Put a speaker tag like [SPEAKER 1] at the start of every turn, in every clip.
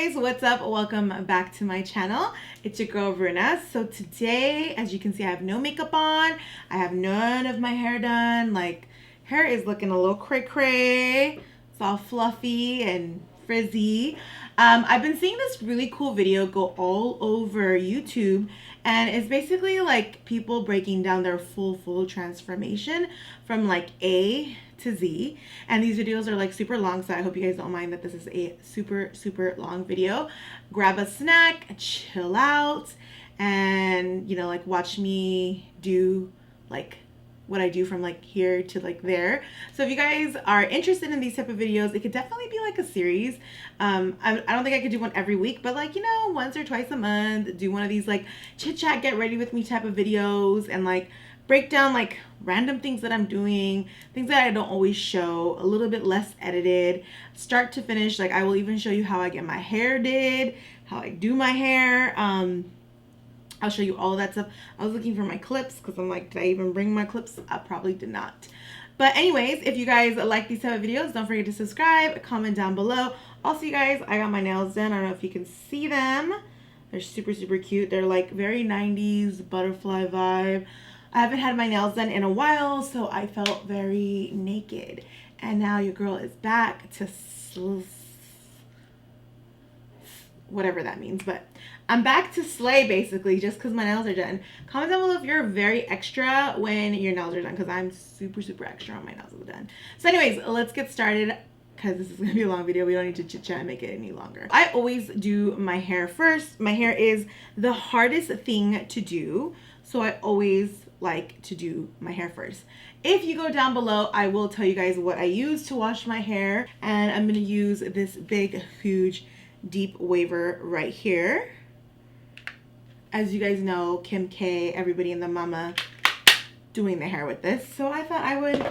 [SPEAKER 1] guys, what's up? Welcome back to my channel. It's your girl Bruna. So today, as you can see, I have no makeup on. I have none of my hair done. Like, hair is looking a little cray-cray. It's all fluffy and frizzy. I've been seeing this really cool video go all over YouTube, and it's basically like people breaking down their full transformation from like A to Z. And these videos are like super long, so I hope you guys don't mind that this is a super long video. Grab a snack, chill out, and like watch me do like what I do from like here to like there. So if you guys are interested in these type of videos, it could definitely be like a series. I don't think I could do one every week, but like, once or twice a month, do one of these like chit chat, get ready with me type of videos, and like break down like random things that I'm doing, things that I don't always show, a little bit less edited, start to finish. Like I will even show you how I get my hair did, how I do my hair. I'll show you all of that stuff. I was looking for my clips because I'm like, did I even bring my clips? I probably did not. But anyways, if you guys like these type of videos, don't forget to subscribe, comment down below. Also, you guys, I got my nails done. I don't know if you can see them. They're super cute. They're like very 90s butterfly vibe. I haven't had my nails done in a while, so I felt very naked. And now your girl is back to whatever that means, but I'm back to slay basically just because my nails are done. Comment down below if you're very extra when your nails are done, because I'm super extra when my nails are done. So anyways, let's get started because this is going to be a long video. We don't need to chit chat and make it any longer. I always do my hair first. My hair is the hardest thing to do, so I always like to do my hair first. If you go down below, I will tell you guys what I use to wash my hair, and I'm going to use this big huge deep waver right here. As you guys know, Kim K, everybody in the mama doing the hair with this. So I thought I would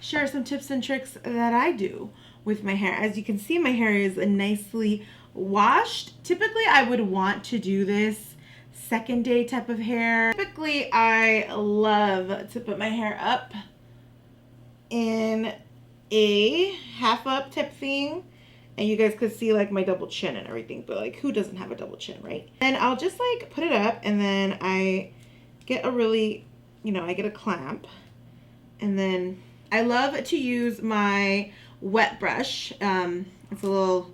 [SPEAKER 1] share some tips and tricks that I do with my hair. As you can see, my hair is nicely washed. Typically, I would want to do this second day type of hair. Typically, I love to put my hair up in a half up type thing. And you guys could see like my double chin and everything, but like who doesn't have a double chin, right? And I'll just like put it up, and then I get a really, I get a clamp, and then I love to use my wet brush. It's a little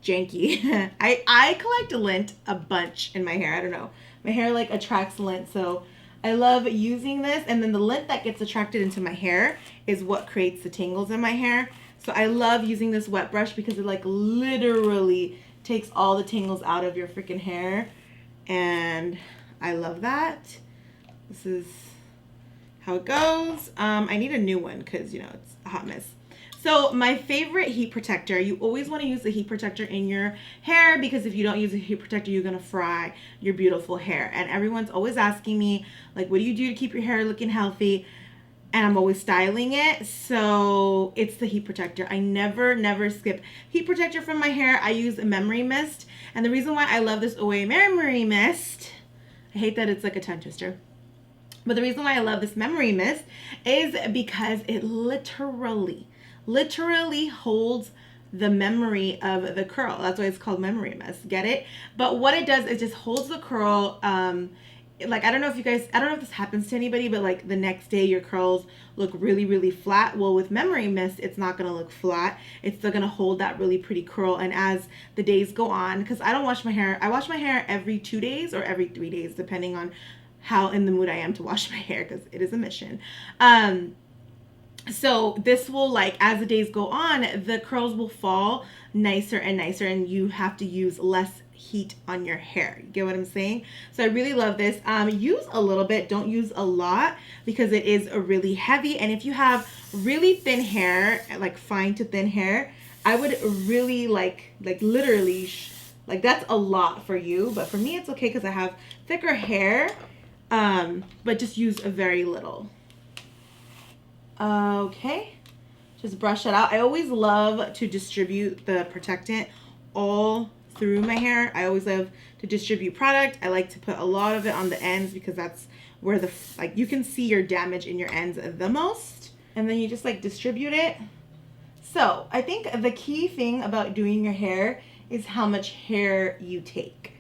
[SPEAKER 1] janky. I collect lint a bunch in my hair. I don't know. My hair like attracts lint, so I love using this, and then the lint that gets attracted into my hair is what creates the tangles in my hair. So I love using this wet brush because it like literally takes all the tangles out of your freaking hair, and I love that. This is how it goes. I need a new one because it's a hot mess. So my favorite heat protector, you always want to use the heat protector in your hair, because if you don't use a heat protector, you're gonna fry your beautiful hair. And everyone's always asking me like, what do you do to keep your hair looking healthy? And I'm always styling it, so it's the heat protector. I never skip heat protector from my hair. I use a memory mist, and the reason why I love this Away memory mist, I hate that it's like a tongue twister, but the reason why I love this memory mist is because it literally holds the memory of the curl. That's why it's called memory mist. Get it? But what it does is just holds the curl. Like, I don't know if this happens to anybody, but like the next day your curls look really flat. Well, with memory mist, it's not going to look flat. It's still going to hold that really pretty curl. And as the days go on, because I don't wash my hair, I wash my hair every 2 days or every 3 days, depending on how in the mood I am to wash my hair, because it is a mission. So this will, like, as the days go on, the curls will fall nicer and nicer, and you have to use less heat on your hair. You get what I'm saying? So I really love this. Use a little bit, don't use a lot, because it is really heavy. And if you have really thin hair, like fine to thin hair, I would really like literally like that's a lot for you, but for me it's okay because I have thicker hair. But just use a very little. Okay, just brush it out. I always love to distribute the protectant all through my hair. I always love to distribute product. I like to put a lot of it on the ends because that's where you can see your damage in your ends the most. And then you just like distribute it. So I think the key thing about doing your hair is how much hair you take.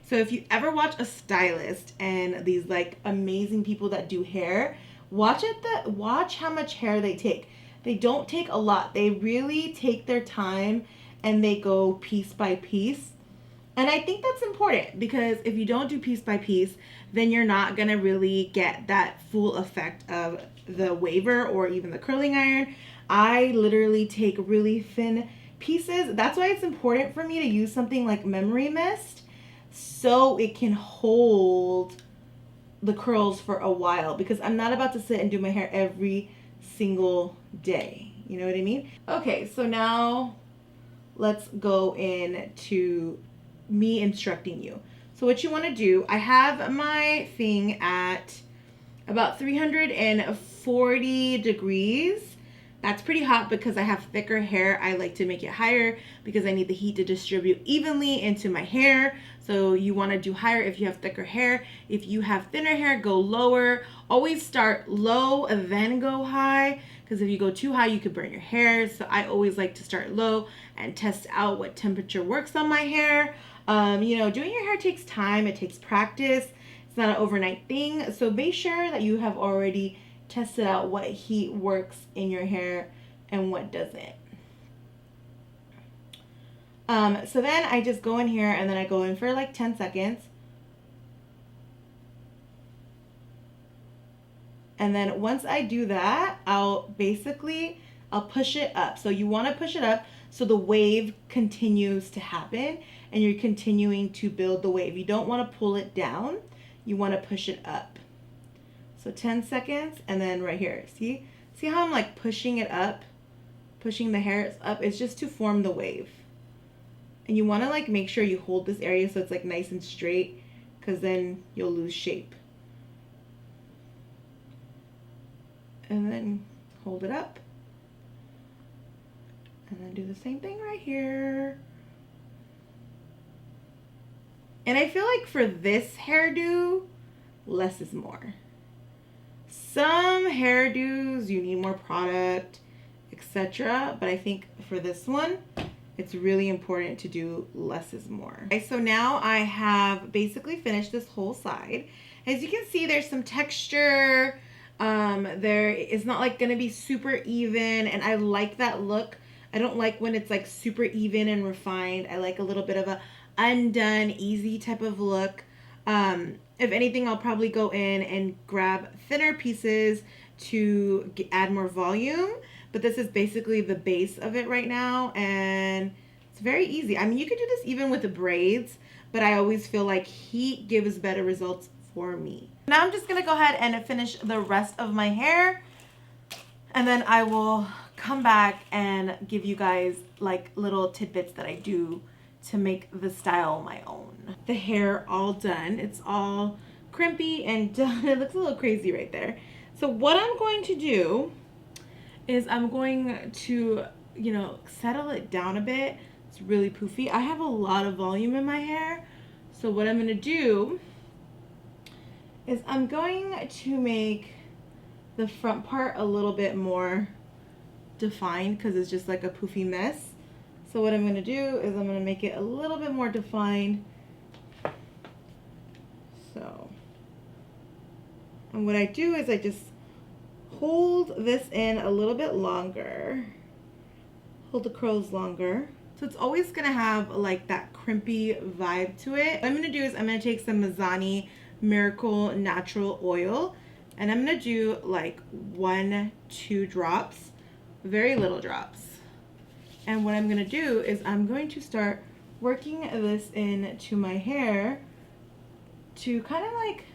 [SPEAKER 1] So if you ever watch a stylist and these like amazing people that do hair, watch how much hair they take. They don't take a lot. They really take their time and they go piece by piece. And I think that's important because if you don't do piece by piece, then you're not going to really get that full effect of the waver or even the curling iron. I literally take really thin pieces. That's why it's important for me to use something like Memory Mist so it can hold the curls for a while, because I'm not about to sit and do my hair every single day. You know what I mean? Okay, so now let's go into me instructing you. So what you want to do, I have my thing at about 340 degrees. That's pretty hot because I have thicker hair. I like to make it higher because I need the heat to distribute evenly into my hair. So you want to do higher if you have thicker hair. If you have thinner hair, go lower. Always start low and then go high, because if you go too high, you could burn your hair. So I always like to start low and test out what temperature works on my hair. You know, doing your hair takes time. It takes practice. It's not an overnight thing. So make sure that you have already tested out what heat works in your hair and what doesn't. So then I just go in here and then I go in for like 10 seconds. And then once I do that, I'll push it up. So you want to push it up so the wave continues to happen and you're continuing to build the wave. You don't want to pull it down. You want to push it up. So 10 seconds, and then right here, see how I'm like pushing it up, pushing the hairs up? It's just to form the wave. And you want to like make sure you hold this area so it's like nice and straight, because then you'll lose shape. And then hold it up. And then do the same thing right here. And I feel like for this hairdo, less is more. Some hairdos, you need more product, etc. But I think for this one, it's really important to do less is more. Okay, so now I have basically finished this whole side. As you can see, there's some texture. There is not like gonna be super even, and I like that look. I don't like when it's like super even and refined. I like a little bit of a undone, easy type of look. If anything, I'll probably go in and grab thinner pieces to add more volume. But this is basically the base of it right now, and it's very easy. I mean, you could do this even with the braids, but I always feel like heat gives better results for me. Now I'm just gonna go ahead and finish the rest of my hair, and then I will come back and give you guys like little tidbits that I do to make the style my own. The hair all done. It's all crimpy and done. It looks a little crazy right there. So what I'm going to do is I'm going to, you know, settle it down a bit. It's really poofy. I have a lot of volume in my hair. So what I'm going to do is I'm going to make the front part a little bit more defined because it's just like a poofy mess. So what I'm going to do is I'm going to make it a little bit more defined. So, and what I do is I just hold this in a little bit longer, hold the curls longer. So it's always gonna have like that crimpy vibe to it. What I'm gonna do is I'm gonna take some Mizani Miracle Natural Oil, and I'm gonna do like 1-2 drops, very little drops. And what I'm gonna do is I'm going to start working this into my hair to kind of like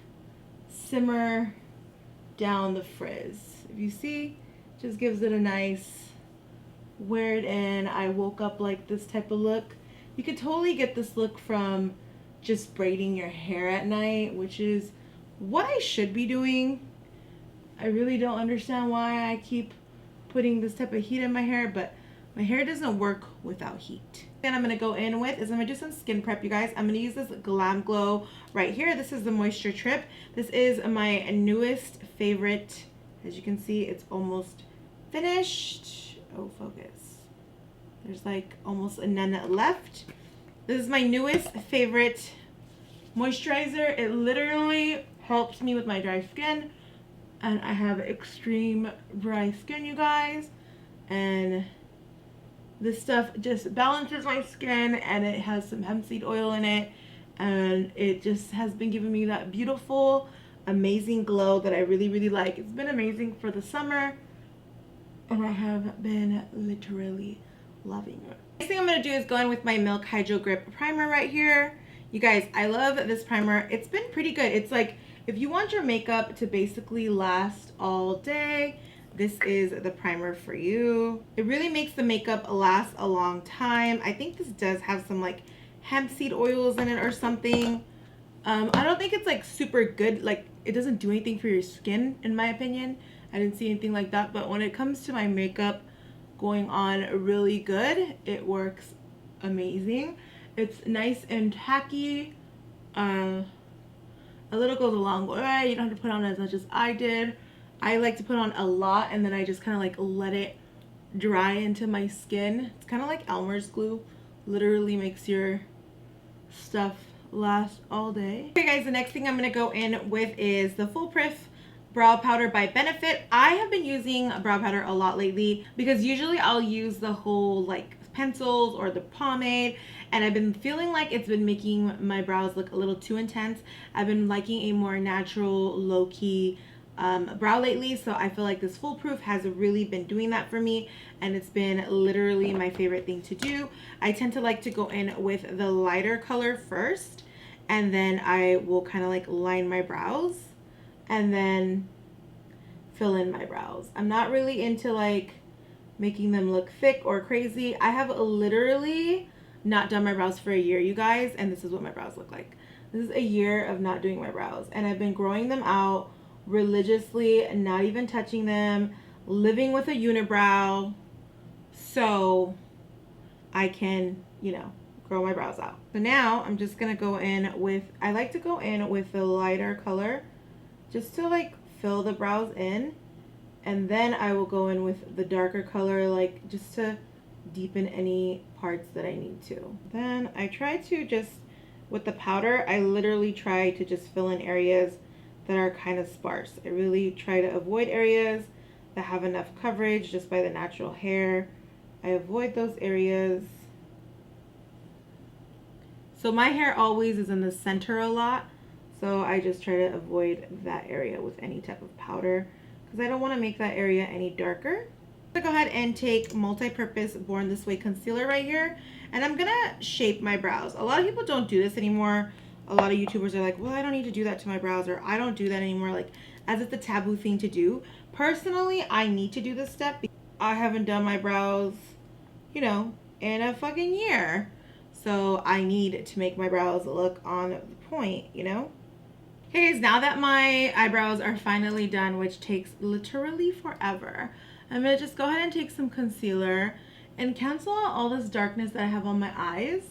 [SPEAKER 1] simmer down the frizz. If you see, just gives it a nice wear it in. I woke up like this type of look. You could totally get this look from just braiding your hair at night, which is what I should be doing. I really don't understand why I keep putting this type of heat in my hair, but my hair doesn't work without heat. Then I'm going to go in with is I'm going to do some skin prep, you guys. I'm going to use this Glam Glow right here. This is the MercierTranslucent. This is my newest favorite. As you can see, it's almost finished. Oh, focus. There's like almost none left. This is my newest favorite moisturizer. It literally helps me with my dry skin, and I have extreme dry skin, you guys, and this stuff just balances my skin, and it has some hemp seed oil in it, and it just has been giving me that beautiful, amazing glow that I really, really like. It's been amazing for the summer, and I have been literally loving it. Next thing I'm going to do is go in with my Milk Hydro Grip Primer right here. You guys, I love this primer. It's been pretty good. It's like, if you want your makeup to basically last all day, this is the primer for you. It really makes the makeup last a long time. I think this does have some like hemp seed oils in it or something. I don't think it's like super good. Like, it doesn't do anything for your skin, in my opinion. I didn't see anything like that. But when it comes to my makeup going on really good, it works amazing. It's nice and tacky. A little goes a long way. You don't have to put on as much as I did. I like to put on a lot, and then I just kind of like let it dry into my skin. It's kind of like Elmer's glue. Literally makes your stuff last all day. Okay guys, the next thing I'm going to go in with is the Foolproof brow powder by Benefit. I have been using brow powder a lot lately because usually I'll use the whole like pencils or the pomade, and I've been feeling like it's been making my brows look a little too intense. I've been liking a more natural, low-key brow lately, so I feel like this Foolproof has really been doing that for me, and it's been literally my favorite thing to do. I tend to like to go in with the lighter color first, and then I will kind of like line my brows and then fill in my brows. I'm not really into like making them look thick or crazy. I have literally not done my brows for a year, you guys, and this is what my brows look like. This is a year of not doing my brows, and I've been growing them out religiously, not even touching them, living with a unibrow so I can, you know, grow my brows out. So now I'm just gonna go in with, I like to go in with the lighter color just to like fill the brows in, and then I will go in with the darker color, like just to deepen any parts that I need to. Then I try to just, with the powder, I literally try to just fill in areas that are kind of sparse. I really try to avoid areas that have enough coverage just by the natural hair. I avoid those areas. So my hair always is in the center a lot, so I just try to avoid that area with any type of powder because I don't want to make that area any darker. I'm gonna go ahead and take multi-purpose Born This Way concealer right here, and I'm gonna shape my brows. A lot of people don't do this anymore. A lot of YouTubers are like, well, I don't need to do that to my brows, or I don't do that anymore, like as it's a taboo thing to do. Personally, I need to do this step because I haven't done my brows, you know, in a fucking year. So I need to make my brows look on point, you know? Okay guys, now that my eyebrows are finally done, which takes literally forever, I'm going to just go ahead and take some concealer and cancel out all this darkness that I have on my eyes.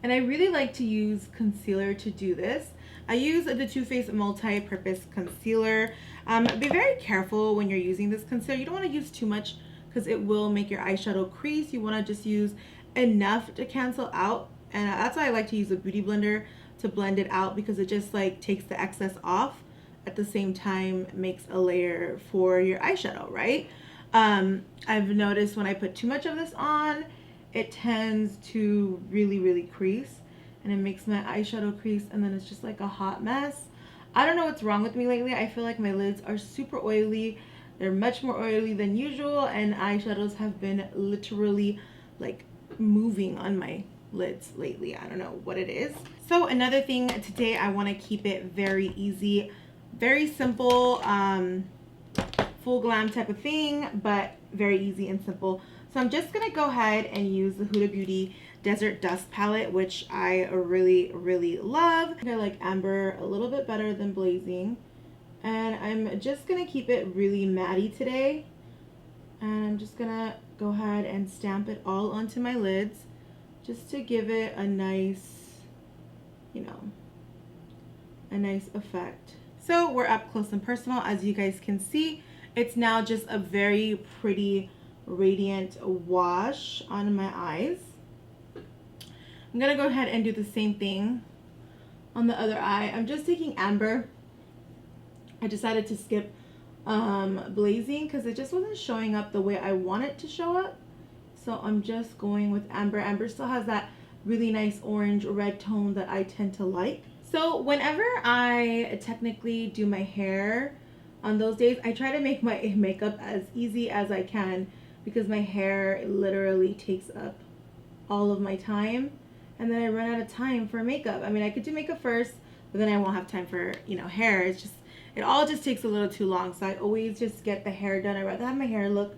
[SPEAKER 1] And I really like to use concealer to do this. I use the Too Faced Multi-Purpose Concealer. Be very careful when you're using this concealer. You don't want to use too much because it will make your eyeshadow crease. You want to just use enough to cancel out. And that's why I like to use a beauty blender to blend it out, because it just like takes the excess off, at the same time makes a layer for your eyeshadow, right? I've noticed when I put too much of this on, it tends to really crease, and it makes my eyeshadow crease, and then it's just like a hot mess. I don't know what's wrong with me lately. I feel like my lids are super oily. They're much more oily than usual, and eyeshadows have been literally like moving on my lids lately. I don't know what it is. So another thing today, I want to keep it very easy, very simple, full glam type of thing, but very easy and simple. So I'm just gonna go ahead and use the Huda Beauty Desert Dusk palette, which I really love. I think I like Amber a little bit better than Blazing, and I'm just gonna keep it really matte today, and I'm just gonna go ahead and stamp it all onto my lids just to give it a nice, you know, a nice effect. So we're up close and personal. As you guys can see, it's now just a very pretty radiant wash on my eyes. I'm gonna go ahead and do the same thing on the other eye. I'm just taking amber. I decided to skip blazing because it just wasn't showing up the way I want it to show up. So I'm just going with amber. Amber still has that really nice orange red tone that I tend to like. So whenever I technically do my hair on those days, I try to make my makeup as easy as I can because my hair literally takes up all of my time, and then I run out of time for makeup. I mean, I could do makeup first, but then I won't have time for, you know, hair. It's just, it all just takes a little too long. So I always just get the hair done. I'd rather have my hair look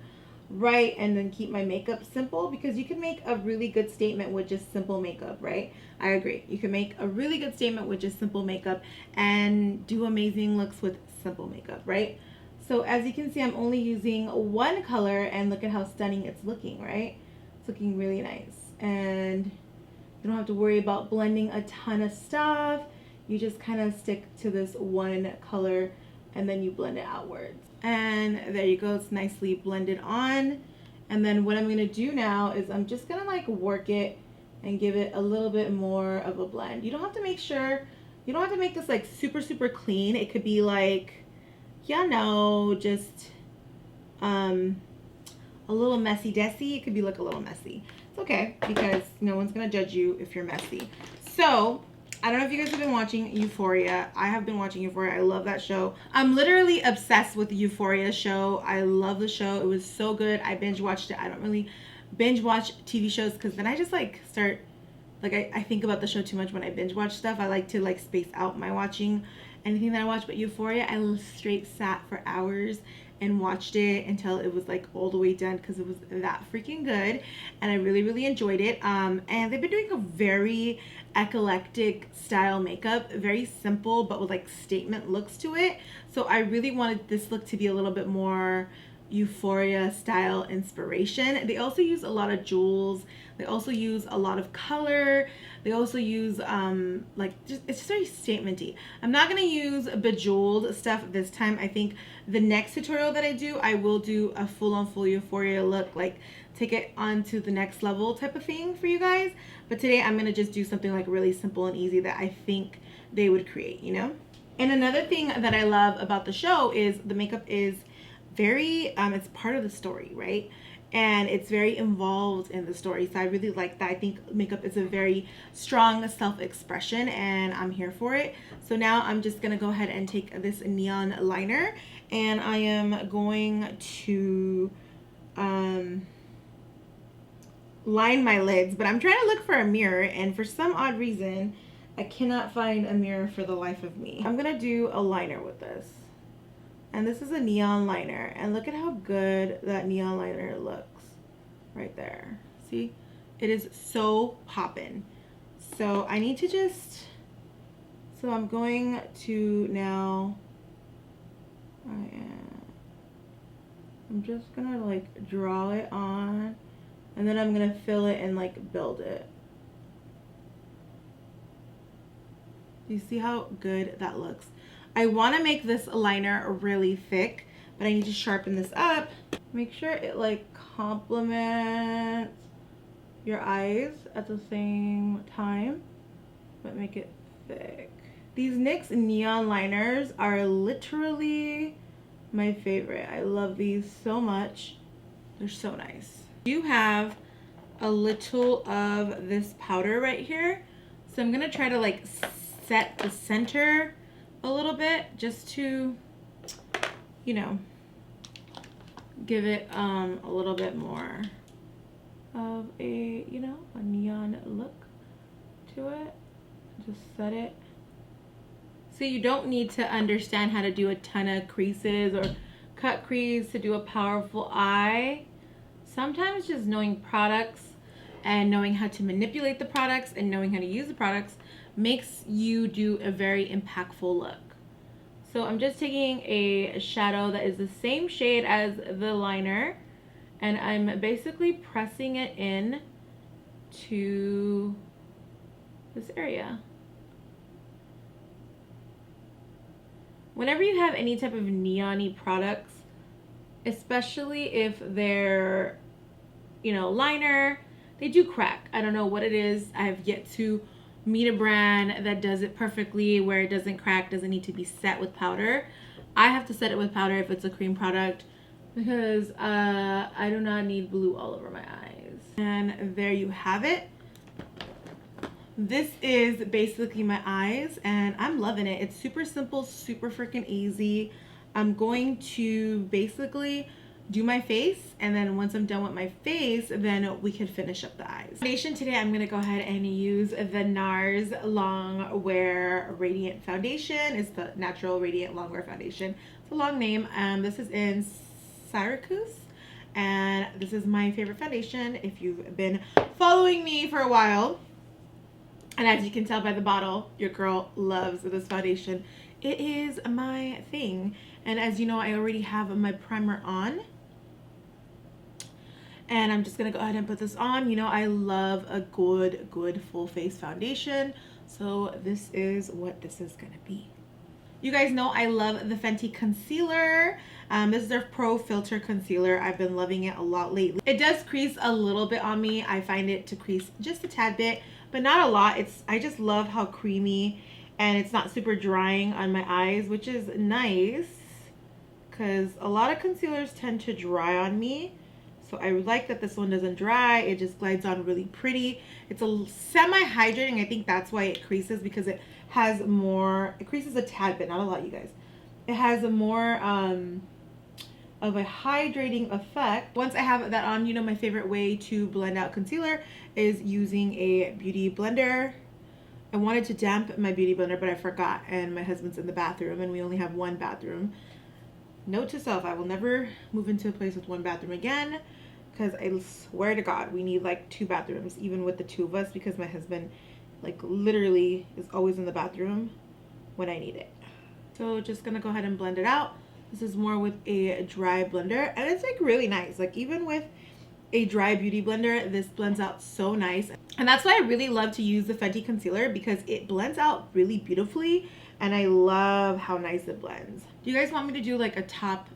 [SPEAKER 1] right and then keep my makeup simple, because you can make a really good statement with just simple makeup, right? I agree. You can make a really good statement with just simple makeup and do amazing looks with simple makeup, right? So as you can see, I'm only using one color, and look at how stunning it's looking, right? It's looking really nice. And you don't have to worry about blending a ton of stuff. You just kind of stick to this one color and then you blend it outwards. And there you go, it's nicely blended on. And then what I'm gonna do now is I'm just gonna like work it and give it a little bit more of a blend. You don't have to make this like super, super clean. It could be like, yeah, no, just a little messy dessy. It could be like a little messy. It's okay, because no one's gonna judge you if you're messy. So I don't know if you guys have been watching Euphoria. I have been watching Euphoria. I love that show. I'm literally obsessed with the Euphoria show. I love the show. It was so good. I binge watched it. I don't really binge watch TV shows because then I just like start, like I think about the show too much when I binge watch stuff. I like to like space out my watching anything that I watch. But Euphoria, I straight sat for hours and watched it until it was like all the way done because it was that freaking good, and I really, really enjoyed it. And they've been doing a very eclectic style makeup, very simple but with like statement looks to it. So I really wanted this look to be a little bit more Euphoria style inspiration. They also use a lot of jewels. They also use a lot of color. They also use like it's just very statementy. I'm not gonna use bejeweled stuff this time. I think the next tutorial that I do, I will do a full Euphoria look, like take it on to the next level type of thing for you guys. But today I'm gonna just do something like really simple and easy that I think they would create, you know? And another thing that I love about the show is the makeup is very, it's part of the story, right? And it's very involved in the story. So I really like that. I think makeup is a very strong self-expression and I'm here for it. So now I'm just gonna go ahead and take this neon liner and I am going to line my lids, but I'm trying to look for a mirror and for some odd reason I cannot find a mirror for the life of me. I'm gonna do a liner with this. And this is a neon liner, and look at how good that neon liner looks right there. See, it is so poppin'. So I need to just, so I'm going to now, I'm just gonna like draw it on, and then I'm gonna fill it and like build it. Do you see how good that looks? I want to make this liner really thick, but I need to sharpen this up. Make sure it like complements your eyes at the same time, but make it thick. These NYX neon liners are literally my favorite. I love these so much. They're so nice. You have a little of this powder right here. So I'm gonna try to like set the center a little bit just to, you know, give it a little bit more of a, you know, a neon look to it. Just set it. So you don't need to understand how to do a ton of creases or cut crease to do a powerful eye. Sometimes just knowing products and knowing how to manipulate the products and knowing how to use the products makes you do a very impactful look. So I'm just taking a shadow that is the same shade as the liner, and I'm basically pressing it in to this area. Whenever you have any type of neon-y products, especially if they're, you know, liner, they do crack. I don't know what it is. I've yet to meet a brand that does it perfectly where it doesn't crack, doesn't need to be set with powder. I have to set it with powder if it's a cream product because I do not need blue all over my eyes. And there you have it. This is basically my eyes and I'm loving it. It's super simple, super freaking easy. I'm going to basically do my face, and then once I'm done with my face, then we can finish up the eyes. Foundation today, I'm gonna go ahead and use the NARS Long Wear Radiant Foundation. It's the Natural Radiant Long Wear Foundation. It's a long name. This is in Syracuse, and this is my favorite foundation. If you've been following me for a while, and as you can tell by the bottle, your girl loves this foundation. It is my thing. And as you know, I already have my primer on. And I'm just gonna go ahead and put this on. You know, I love a good full face foundation. So this is what this is gonna be. You guys know I love the Fenty concealer. This is their Pro Filter Concealer. I've been loving it a lot lately. It does crease a little bit on me. I find it to crease just a tad bit, but not a lot. I just love how creamy, and it's not super drying on my eyes, which is nice because a lot of concealers tend to dry on me. So I like that this one doesn't dry. It just glides on really pretty. It's a semi-hydrating. I think that's why it creases, because it has more, it creases a tad bit, not a lot, you guys. It has a more of a hydrating effect. Once I have that on, you know, my favorite way to blend out concealer is using a beauty blender. I wanted to damp my beauty blender, but I forgot, and my husband's in the bathroom, and we only have one bathroom. Note to self, I will never move into a place with one bathroom again, because I swear to God, we need like 2 bathrooms, even with the 2 of us, because my husband like literally is always in the bathroom when I need it. So just gonna go ahead and blend it out. This is more with a dry blender, and it's like really nice. Like even with a dry beauty blender, this blends out so nice. And that's why I really love to use the Fenty concealer, because it blends out really beautifully, and I love how nice it blends. Do you guys want me to do like a top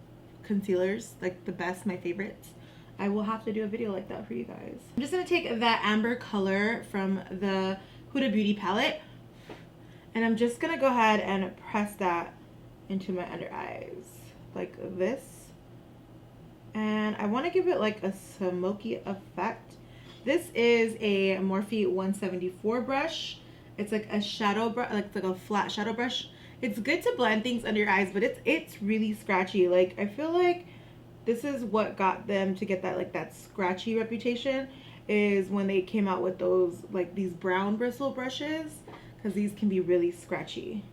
[SPEAKER 1] concealers, like the best, my favorites? I will have to do a video like that for you guys. I'm just gonna take that amber color from the Huda Beauty palette, and I'm just gonna go ahead and press that into my under eyes like this. And I want to give it like a smoky effect. This is a Morphe 174 brush. It's like a shadow brush, like a flat shadow brush. It's good to blend things under your eyes, but it's really scratchy. Like I feel like this is what got them to get that like that scratchy reputation, is when they came out with those like these brown bristle brushes, because these can be really scratchy.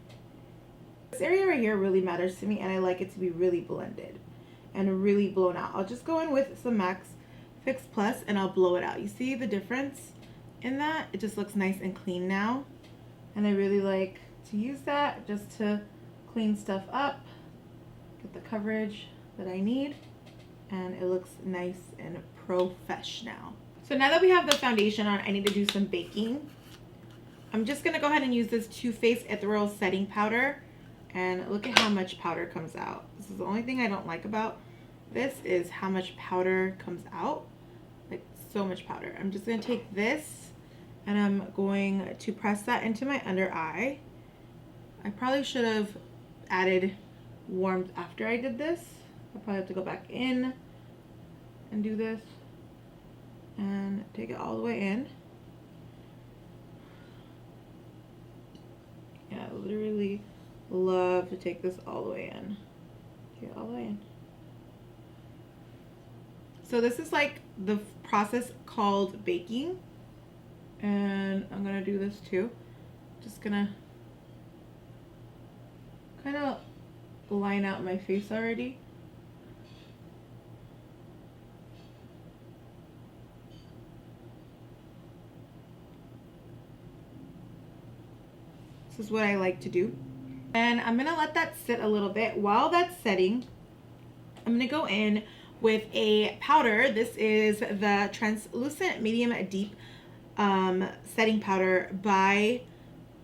[SPEAKER 1] This area right here really matters to me, and I like it to be really blended and really blown out. I'll just go in with some MAC Fix Plus and I'll blow it out. You see the difference in that? It just looks nice and clean now, and I really like to use that just to clean stuff up, get the coverage that I need, and it looks nice and professional. So now that we have the foundation on, I need to do some baking. I'm just gonna go ahead and use this Too Faced Ethereal Setting Powder, and look at how much powder comes out. This is the only thing I don't like about this, is how much powder comes out. Like so much powder. I'm just gonna take this and I'm going to press that into my under eye. I probably should have added warmth after I did this. I'll probably have to go back in and do this and take it all the way in. Yeah, I literally love to take this all the way in. Take it all the way in. So this is like the process called baking, and I'm gonna do this too. Just gonna kind of line out my face already. This is what I like to do. And I'm gonna let that sit a little bit. While that's setting, I'm gonna go in with a powder. This is the Translucent Medium Deep Setting Powder by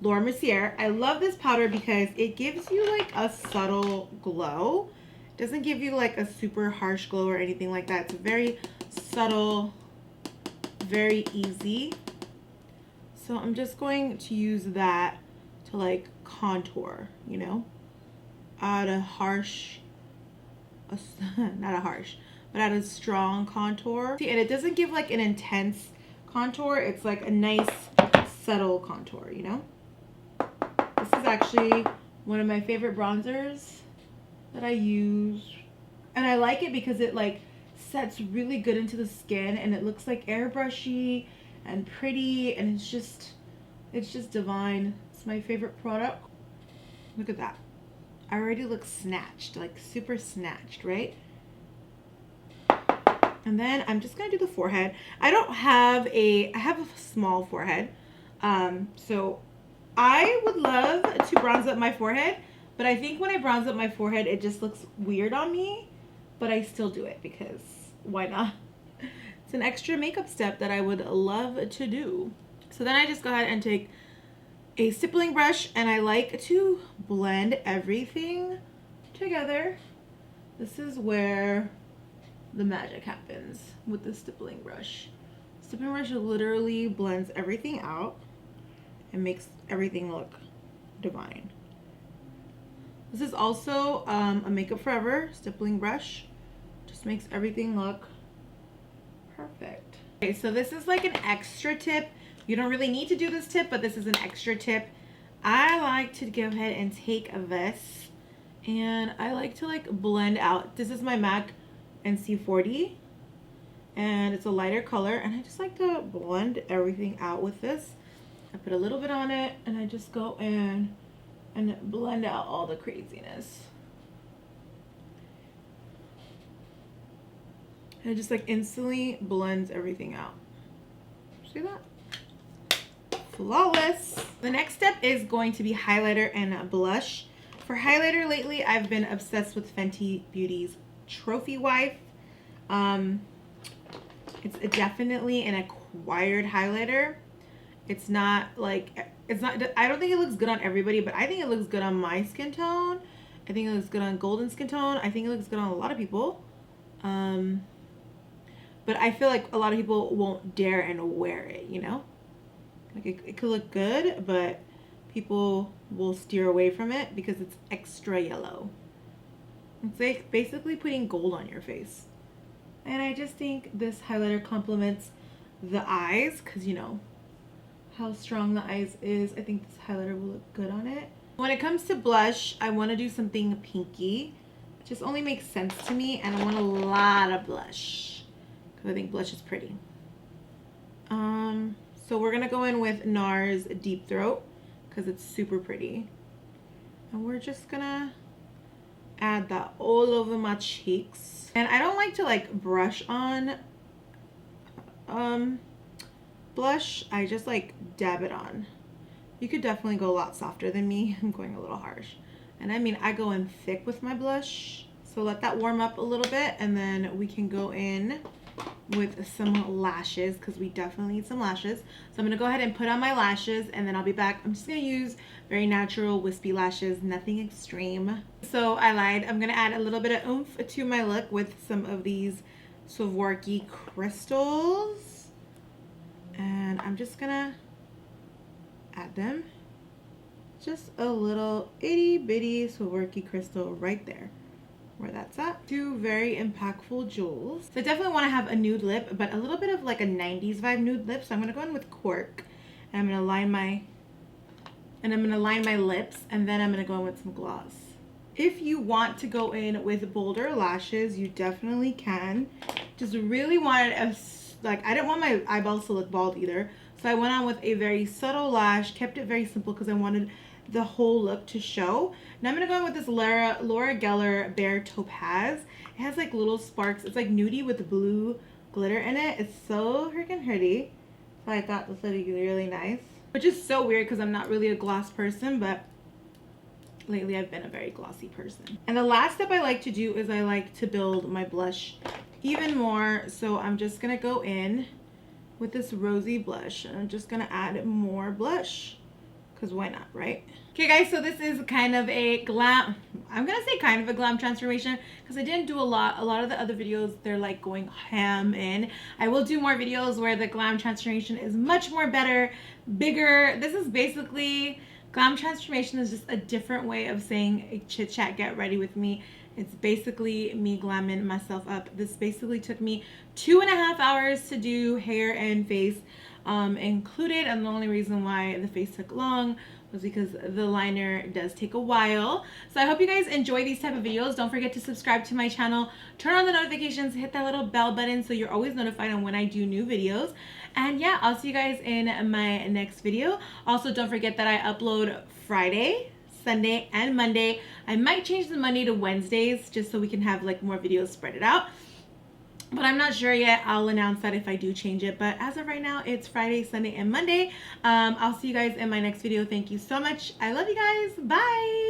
[SPEAKER 1] Laura Mercier. I love this powder because it gives you like a subtle glow. It doesn't give you like a super harsh glow or anything like that. It's a very subtle, very easy. So I'm just going to use that to like contour, you know, add a harsh, not a harsh, but add a strong contour. See, and it doesn't give like an intense contour. It's like a nice subtle contour, you know. This is actually one of my favorite bronzers that I use, and I like it because it like sets really good into the skin, and it looks like airbrushy and pretty, and it's just divine. It's my favorite product. Look at that. I already look snatched, like super snatched, right? And then I'm just gonna do the forehead. I have a small forehead, so I would love to bronze up my forehead, but I think when I bronze up my forehead, it just looks weird on me, but I still do it because why not? It's an extra makeup step that I would love to do. So then I just go ahead and take a stippling brush, and I like to blend everything together. This is where the magic happens with the stippling brush. Stippling brush literally blends everything out and makes everything look divine. This is also a Makeup Forever stippling brush. Just makes everything look perfect. Okay, so this is like an extra tip. You don't really need to do this tip, but this is an extra tip. I like to go ahead and take this, and I like to like blend out. This is my MAC NC40, and it's a lighter color, and I just like to blend everything out with this. I put a little bit on it, and I just go in and blend out all the craziness. And it just like instantly blends everything out. See that? Flawless. The next step is going to be highlighter and blush. For highlighter lately, I've been obsessed with Fenty Beauty's Trophy Wife. It's definitely an acquired highlighter. It's not like, I don't think it looks good on everybody, but I think it looks good on my skin tone. I think it looks good on golden skin tone. I think it looks good on a lot of people. But I feel like a lot of people won't dare and wear it, you know? Like it could look good, but people will steer away from it because it's extra yellow. It's like basically putting gold on your face. And I just think this highlighter complements the eyes, because you know how strong the eyes is. I think this highlighter will look good on it. When it comes to blush, I want to do something pinky. It just only makes sense to me, and I want a lot of blush because I think blush is pretty. So we're gonna go in with NARS Deep Throat because it's super pretty, and we're just gonna add that all over my cheeks. And I don't like to like brush on blush. I just like dab it on. You could definitely go a lot softer than me. I'm going a little harsh, and I mean I go in thick with my blush. So let that warm up a little bit, and then we can go in with some lashes because we definitely need some lashes. So I'm gonna go ahead and put on my lashes, and then I'll be back. I'm just gonna use very natural wispy lashes, nothing extreme. So I lied. I'm gonna add a little bit of oomph to my look with some of these Swarovski crystals, and I'm just gonna add them. Just a little itty bitty Swarovski crystal right there where that's at. Two very impactful jewels. So I definitely want to have a nude lip, but a little bit of like a 90s vibe nude lip. So I'm gonna go in with Cork, and I'm gonna line my lips, and then I'm gonna go in with some gloss. If you want to go in with bolder lashes, you definitely can. Just really wanted like, I didn't want my eyeballs to look bald either, so I went on with a very subtle lash, kept it very simple because I wanted the whole look to show. Now I'm gonna go in with this Laura Geller Bare Topaz. It has like little sparks. It's like nudie with blue glitter in it. It's so freaking pretty. So I thought this would be really nice, which is so weird because I'm not really a gloss person, but lately I've been a very glossy person. And the last step I like to do is I like to build my blush even more. So I'm just gonna go in with this rosy blush, and I'm just gonna add more blush because why not, right? Okay guys, so this is kind of a glam, I'm gonna say kind of a glam transformation because I didn't do a lot of the other videos, they're like going ham in. I will do more videos where the glam transformation is much more better, bigger. This is basically, glam transformation is just a different way of saying a chit chat, get ready with me. It's basically me glamming myself up. This basically took me 2.5 hours to do hair and face included, and the only reason why the face took long was because the liner does take a while. So I hope you guys enjoy these type of videos. Don't forget to subscribe to my channel, turn on the notifications, hit that little bell button so you're always notified on when I do new videos. And yeah, I'll see you guys in my next video. Also, don't forget that I upload Friday, Sunday, and Monday. I might change the Monday to Wednesdays just so we can have like more videos spread it out. But I'm not sure yet. I'll announce that if I do change it. But as of right now, it's Friday, Sunday, and Monday. I'll see you guys in my next video. Thank you so much. I love you guys. Bye.